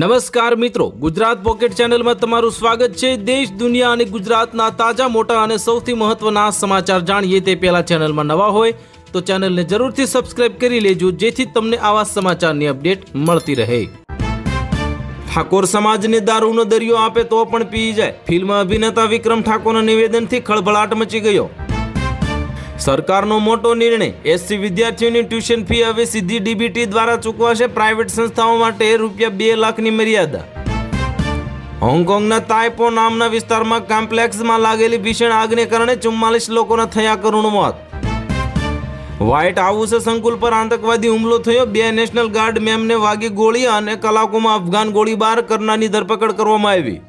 નમસ્કાર મિત્રો, ગુજરાત પોકેટ ચેનલમાં તમારું સ્વાગત છે। દેશ દુનિયા અને ગુજરાતના તાજા મોટા અને સૌથી મહત્વના સમાચાર જાણીએ તે પહેલા ચેનલમાં નવા હોય તો ચેનલને જરૂરથી સબસ્ક્રાઇબ કરી લેજો, જેથી તમને આવા સમાચારની અપડેટ મળતી રહે। ઠાકોર સમાજને દારૂનો દરિયો આપે તો પણ પી જાય, ફિલ્મ અભિનેતા વિક્રમ ઠાકોરના નિવેદનથી ખળભળાટ મચી ગયો। સરકારનો મોટો નિર્ણય, એસસી વિદ્યાર્થીઓની ટ્યુશન ફી હવે સીધી ડીબીટી દ્વારા ચૂકવાશે। પ્રાઇવેટ સંસ્થાઓ માટે ₹2 લાખની મર્યાદા। હોંગકોંગના તાઇપો નામના વિસ્તારમાં કોમ્પ્લેક્સમાં લાગેલી ભીષણ આગને કારણે 44 લોકોના થયા કરુણ મોત। વ્હાઇટ હાઉસ સંકુલ પર આતંકવાદી હુમલો થયો, 2 નેશનલ ગાર્ડ મેમને વાગી ગોળી અને કલાકોમાં અફઘાન ગોળીબાર કરનારની ધરપકડ કરવામાં આવી।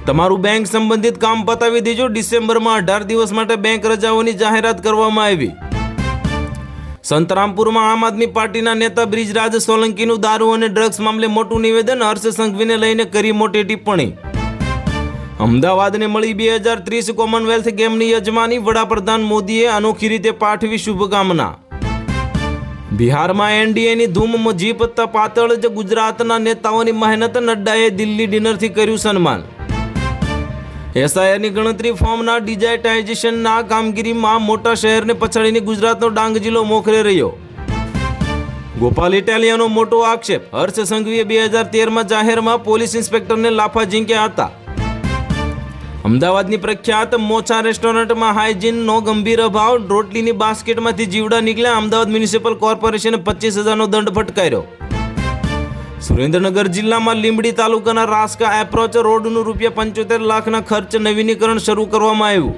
તમારું બેંક સંબંધિત કામ પતાવી દેજો, ડિસેમ્બરમાં 18 દિવસ માટે બેંક રજાઓની જાહેરાત કરવામાં આવી। સંતરામપુરમાં આમ આદમી પાર્ટીના નેતા બ્રિજરાજ સોલંકીનું દારૂ અને ડ્રગ્સ મામલે મોટું નિવેદન, હર્ષ સંઘવીને લઈને કરી મોટી ટિપ્પણી। અમદાવાદને મળી 2030 કોમનવેલ્થ ગેમની યજમાની, વડાપ્રધાન મોદીએ અનોખી રીતે પાઠવી શુભકામના। બિહારમાં એનડીએની ધૂમ જીપ પાતળ જ, ગુજરાતના નેતાઓની મહેનત, નડ્ડાએ દિલ્હી ડિનરથી કર્યું સન્માન। એસઆઈઆરની ગણતરી ફોર્મના ડિજિટાઇઝેશનના કામગીરીમાં મોટા શહેરને પછાડીને ગુજરાતનો ડાંગ જિલ્લો મોખરે રહ્યો। ગોપાલ ઇટાલિયાનો મોટો આક્ષેપ, હર્ષ સંઘવીએ 2013માં જાહેરમાં પોલીસ ઇન્સ્પેક્ટરને લાફા ઝીંક્યા હતા। અમદાવાદની પ્રખ્યાત મોચા રેસ્ટોરન્ટમાં હાઇજીનનો ગંભીર અભાવ, રોટલીની બાસ્કેટમાંથી જીવડા નીકળ્યા। અમદાવાદ મ્યુનિસિપલ કોર્પોરેશને 25,000નો દંડ ફટકાર્યો। સુરેન્દ્રનગર જિલ્લામાં લીંબડી તાલુકાના રાસકા એપ્રોચ રોડનું ₹75 લાખના ખર્ચ નવીનીકરણ શરૂ કરવામાં આવ્યું।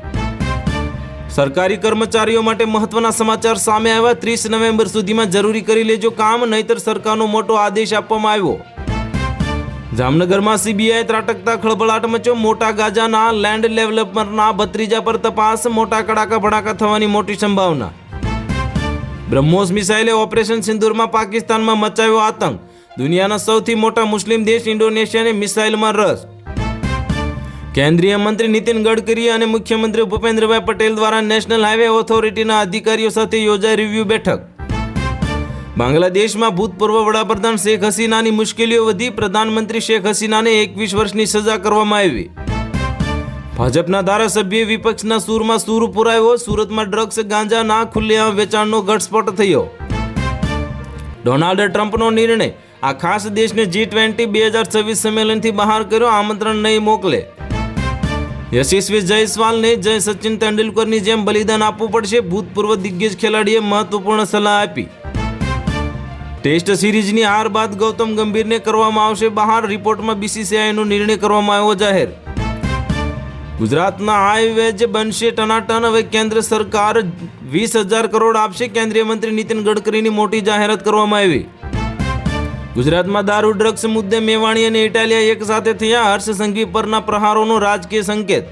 સરકારી કર્મચારીઓ માટે મહત્વના સમાચાર સામે આવ્યા, 30 નવેમ્બર સુધીમાં જરૂરી કરી લેજો કામ, નહીતર સરકારનો મોટો આદેશ આપવામાં આવ્યો। જામનગરમાં સીબીઆઈ ત્રાટકતા ખળભળાટ મચ્યો, મોટા ગાજાના લેન્ડ ડેવલપરના ભત્રીજા પર તપાસ, મોટા કડાકા ભડાકા થવાની મોટી સંભાવના। બ્રહ્મોસ મિસાઇલે ઓપરેશન સિંદૂરમાં પાકિસ્તાનમાં મચાવ્યો આતંક, દુનિયાના સૌથી મોટા મુસ્લિમ દેશ ઇન્ડોનેશિયાને મિસાઇલમાં રસ। કેન્દ્રીય મંત્રી નીતિન ગડકરી અને મુખ્યમંત્રી ભૂપેન્દ્રભાઈ પટેલ દ્વારા નેશનલ હાઈવે ઓથોરિટીના અધિકારીઓ સાથે યોજાઈ રિવ્યુ બેઠક। બાંગ્લાદેશમાં ભૂતપૂર્વ વડાપ્રધાન શેખ હસીનાની મુશ્કેલીઓ વધી, પ્રધાનમંત્રી શેખ હસીનાને 21 વર્ષની સજા કરવામાં આવી। ભાજપના ધારાસભ્યે વિપક્ષના સૂરમાં સૂર પુરાવ્યો, સુરતમાં ડ્રગ્સ ગાંજાના ખુલ્લેઆમ વેચાણનો ઘટસ્ફોટ થયો। ડોનાલ્ડ ટ્રમ્પનો નિર્ણય, આ ખાસ દેશને G20 2026 સંમેલનથી બહાર કર્યો, આમંત્રણ નહીં મોકલે। યશસ્વી જયસ્વાલને જય સચિન તેંડુલકરની જેમ બલિદાન આપવું પડશે, ભૂતપૂર્વ દિગ્ગજ ખેલાડીએ મહત્વપૂર્ણ સલાહ આપી। ટેસ્ટ સિરીઝની હાર બાદ ગૌતમ ગંભીરને કરવામાં આવશે બહાર, રિપોર્ટમાં BCCIનો નિર્ણય કરવામાં આવ્યો જાહેર। ગુજરાતના હાઈવેજ બનશે ટનાટન, હવે કેન્દ્ર સરકાર 20,000 કરોડ આપશે, કેન્દ્રીય મંત્રી નીતિન ગડકરીની મોટી જાહેરાત કરવામાં આવી। ગુજરાતમાં દારૂ ડ્રગ્સ મુદ્દે મેવાણી અને ઇટાલિયા એક સાથે થયા, હર્ષ સંઘવી પરના પ્રહારોનો રાજકીય સંકેત।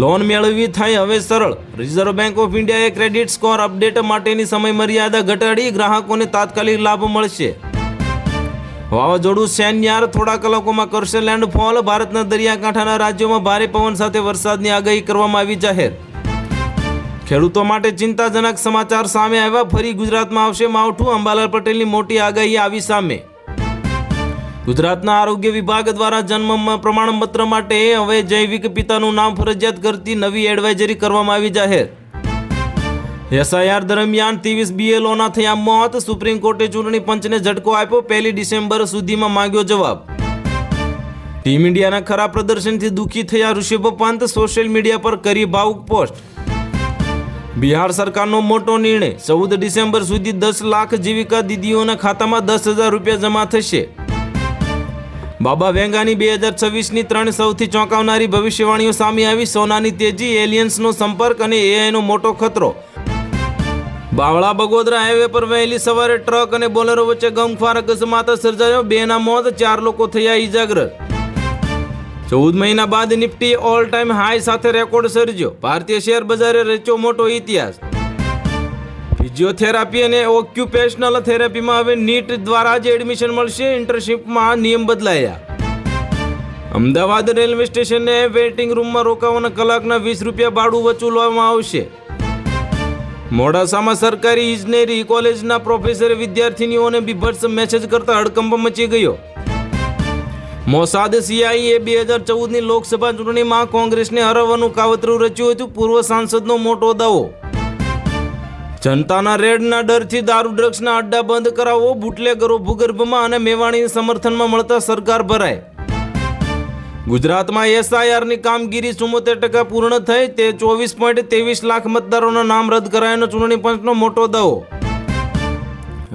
લોન મેળવવી થઈ હવે સરળ, રિઝર્વ બેંક ઓફ ઇન્ડિયાએ ક્રેડિટ સ્કોર અપડેટ માટેની સમય મર્યાદા ઘટાડી, ગ્રાહકોને તાત્કાલિક લાભ મળશે। વાવાઝોડું સેન્યાર થોડા કલાકોમાં કરશે લેન્ડફોલ, ભારતના દરિયાકાંઠાના રાજ્યોમાં ભારે પવન સાથે વરસાદની આગાહી કરવામાં આવી જાહેર। ખેડૂતો માટે ચિંતાજનક સમાચાર સામે આવ્યા, ફરી ગુજરાતમાં આવશે માવઠું, અંબાલાલ પટેલની મોટી આગાહી આવી સામે। ગુજરાતના આરોગ્ય વિભાગ દ્વારા જન્મ પ્રમાણપત્ર માટે હવે જૈવિક પિતાનું નામ ફરજિયાત કરતી નવી એડવાઇઝરી કરવામાં આવી જાહેર। એસઆઈઆર દરમિયાન 23 BLOના થયા મોત, સુપ્રીમ કોર્ટે ચૂંટણી પંચને ઝટકો આપ્યો, 1 ડિસેમ્બર સુધીમાં માંગ્યો જવાબ। ટીમ ઇન્ડિયાના ખરાબ પ્રદર્શનથી દુઃખી થયા ઋષભ પંત, સોશિયલ મીડિયા પર કરી ભાવુક પોસ્ટ। બિહાર સરકારનો મોટો નિર્ણય, 14 ડિસેમ્બર સુધી 10 લાખ જીવિકા દીદીઓના ખાતામાં ₹10,000 જમા થશે। બાબા વેંગાની 2026ની 3 સૌથી ચોંકાવનારી ભવિષ્યવાણીઓ સામે આવી, સોનાની તેજી, એલિયન્સનો સંપર્ક અને એઆઈનો મોટો ખતરો। બાવળા બગોદરા હાઈવે પર વહેલી સવારે ટ્રક અને બોલેરો વચ્ચે ગમખ્વાર અકસ્માત સર્જાયો, 2ના મોત, 4 લોકો થયા ઈજાગ્રસ્ત। 14 મહિના બાદ નિફ્ટી ઓલ ટાઈમ હાઈ સાથે રેકોર્ડ સર્જ્યો, ભારતીય શેર બજારે રચ્યો મોટો ઇતિહાસ। ફિઝિયોથેરાપી અને ઓક્યુપેશનલ થેરાપીમાં હવે નીટ દ્વારા જ એડમિશન મળશે, ઇન્ટર્નશીપમાં નિયમ બદલાયા। અમદાવાદ રેલવે સ્ટેશને વેઇટિંગ રૂમમાં રોકાવાના કલાકના ₹20 ભાડું વસૂલવામાં આવશે। મોડાસામાં સરકારી ઇજનેરી કોલેજના પ્રોફેસરે વિદ્યાર્થીનીઓને બીભત્સ મેસેજ કરતા હડકંપ મચી ગયો. મોસાદ સીઆઈએ 2014ની લોકસભા ચૂંટણીમાં કોંગ્રેસને હરાવવાનું કાવતરું રચ્યું હતું. પૂર્વ સાંસદનો મોટો દાવો. જનતાના રેડના ડરથી દારૂ ડ્રગ્સના અડ્ડા બંધ કરાવો, બુટલેગરો ભૂગર્ભમાં અને મેવાણીના સમર્થનમાં મળતા સરકાર ભરાય. ગુજરાતમાં એસઆઈઆરની કામગીરી 74% પૂર્ણ થઈ. તે 24.23 લાખ મતદારોના નામ રદ કરાયાનો ચૂંટણી પંચનો મોટો દાવો.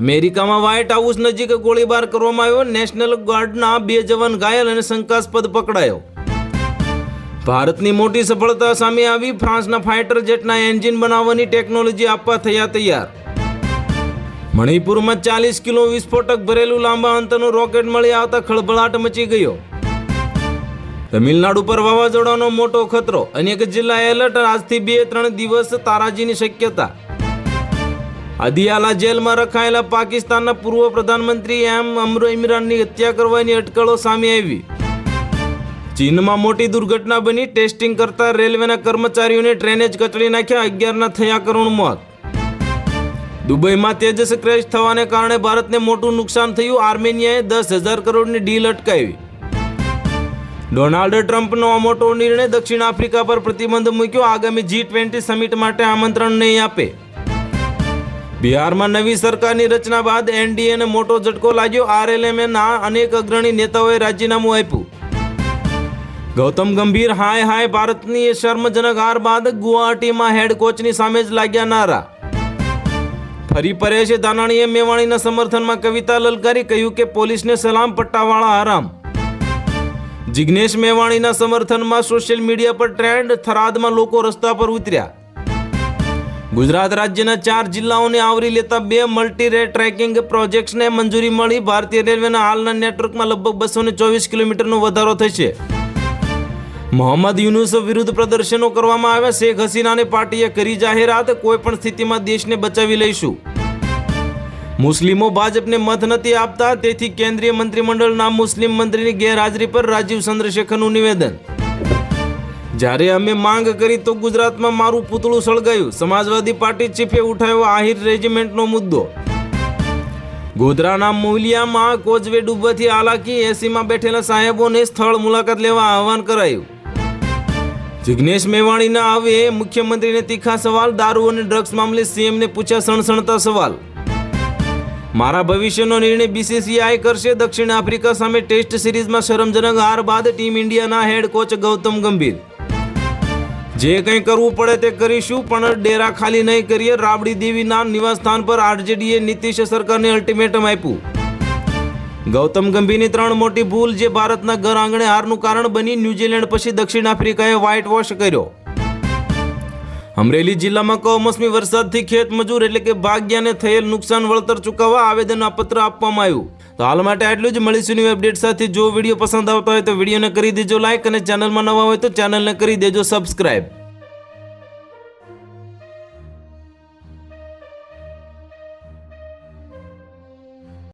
અમેરિકામાં વ્હાઇટ હાઉસ નજીક ગોળીબાર કરવામાં આવ્યો. નેશનલ ગાર્ડના 2 જવાન ઘાયલ અને શંકાસ્પદ પકડાયો. ભારતની મોટી સફળતા સામે આવી. ફ્રાન્સના ફાઇટર જેટના એન્જિન બનાવવાની ટેકનોલોજી આપવા થયા તૈયાર. મણિપુરમાં 40 કિલો વિસ્ફોટક ભરેલું લાંબા અંતરનું રોકેટ મળી આવતા ખળભળાટ મચી ગયો. તમિલનાડુ પર વાવાઝોડાનો મોટો ખતરો. અનેક જિલ્લા એલર્ટ. આજથી 2-3 દિવસ તારાજીની શક્યતા. અદિયાલા જેલમાં રખાયેલા પાકિસ્તાનના પૂર્વ પ્રધાનમંત્રી ઇમરાનની હત્યા કરવાની અટકળો સામે આવી. ચીનમાં મોટી દુર્ઘટના બની. ટેસ્ટિંગ કરતા રેલવેના કર્મચારીઓને ટ્રેને જ કચડી નાખ્યા. 11ના થયા કરુણ મોત. દુબઈમાં તેજસ ક્રેશ થવાને કારણે ભારતને મોટું નુકસાન થયું. આર્મેનિયાએ 10,000 કરોડની ડીલ અટકાવી. ડોનાલ્ડ ટ્રમ્પનો મોટો નિર્ણય. દક્ષિણ આફ્રિકા પર પ્રતિબંધ મૂક્યો. આગામી G20 સમિટ માટે આમંત્રણ નહીં આપે. બિહારમાં નવી સરકારની રચના બાદ એનડીએને મોટો ઝટકો લાગ્યો. આરએલએમના અનેક અગ્રણી નેતાઓએ રાજીનામું આપ્યું. ગૌતમ ગંભીર હાય ભારતની શર્મજનક હાર બાદ ગુવાહાટીમાં હેડ કોચની સામે જ લાગ્યા નારા. ફરી પરેશ ધાનાણીએ મેવાણીના સમર્થનમાં કવિતા લલકારી. કહ્યું કે પોલીસને સલામ, પટ્ટાવાળા હરામ. જિગ્નેશ મેવાણીના સમર્થનમાં સોશિયલ મીડિયા પર ટ્રેન્ડ. થરાદમાં લોકો રસ્તા પર ઉતર્યા. ગુજરાત રાજ્યના 4 જિલ્લાઓને આવરી લેતા 2 મલ્ટી રેટ ટ્રેકિંગ પ્રોજેક્ટ્સને મંજૂરી મળી. ભારતીય રેલવેના હાલના નેટવર્કમાં લગભગ 224 કિલોમીટરનો વધારો થશે. મોહમ્મદ યુનુસ વિરુદ્ધ પ્રદર્શનો કરવામાં આવ્યા. શેખ હસીનાની પાર્ટીએ કરી જાહેરાત. કોઈ પણ સ્થિતિમાં દેશને બચાવી લઈશું. મુસ્લિમો ભાજપને મત નથી આપતા, તેથી કેન્દ્રીય મંત્રીમંડળના મુસ્લિમ મંત્રીની ગેરહાજરી પર રાજીવ ચંદ્રશેખરનું નિવેદન. જ્યારે અમે માંગ કરી તો ગુજરાતમાં મારું પૂતળું સળગાયું. સમાજવાદી પાર્ટી ચીફે ઉઠાવ્યો આહિર રેજિમેન્ટનો મુદ્દો. ગોધરાના મૂલિયામાં કોઝવે ડૂબવાથી હાલાકી. એસીમાં બેઠેલા સાહેબોને સ્થળ મુલાકાત લેવા આહવાન કરાયું. જિગ્નેશ મેવાણીના હવે મુખ્યમંત્રીને તીખા સવાલ. દારૂ અને ડ્રગ્સ મામલે સીએમને પૂછ્યા સણસણતા સવાલ. મારા ભવિષ્યનો નિર્ણય બીસીસીઆઈ કરશે. દક્ષિણ આફ્રિકા સામે ટેસ્ટ સિરીઝમાં શરમજનક હાર બાદ ટીમ ઇન્ડિયાના હેડ કોચ ગૌતમ ગંભીર. જે કંઈ કરવું પડે તે કરીશું, પણ ડેરા ખાલી નહીં કરીએ. રાબડી દેવીના નિવાસસ્થાન પર આરજેડીએ નીતિશ સરકારને અલ્ટિમેટમ આપ્યું. ગૌતમ ગંભીરની 3 મોટી ભૂલ જે ભારતના ઘર આંગણે હારનું કારણ બની. ન્યૂઝીલેન્ડ પછી દક્ષિણ આફ્રિકાએ વ્હાઇટ વોશ કર્યો. અમરેલી જિલ્લામાં કમોસમી વરસાદથી ખેત મજૂર એટલે કે ભાગ્યાને થયેલ નુકસાન વળતર ચૂકવવા આવેદનપત્ર આપવામાં આવ્યું. તો હાલ માટે આટલું જ. મળીશું નવી અપડેટ સાથે. જો વિડીયો પસંદ આવતો હોય તો વિડીયોને કરી દેજો લાઇક અને ચેનલમાં નવા હોય તો ચેનલને કરી દેજો સબસ્ક્રાઇબ.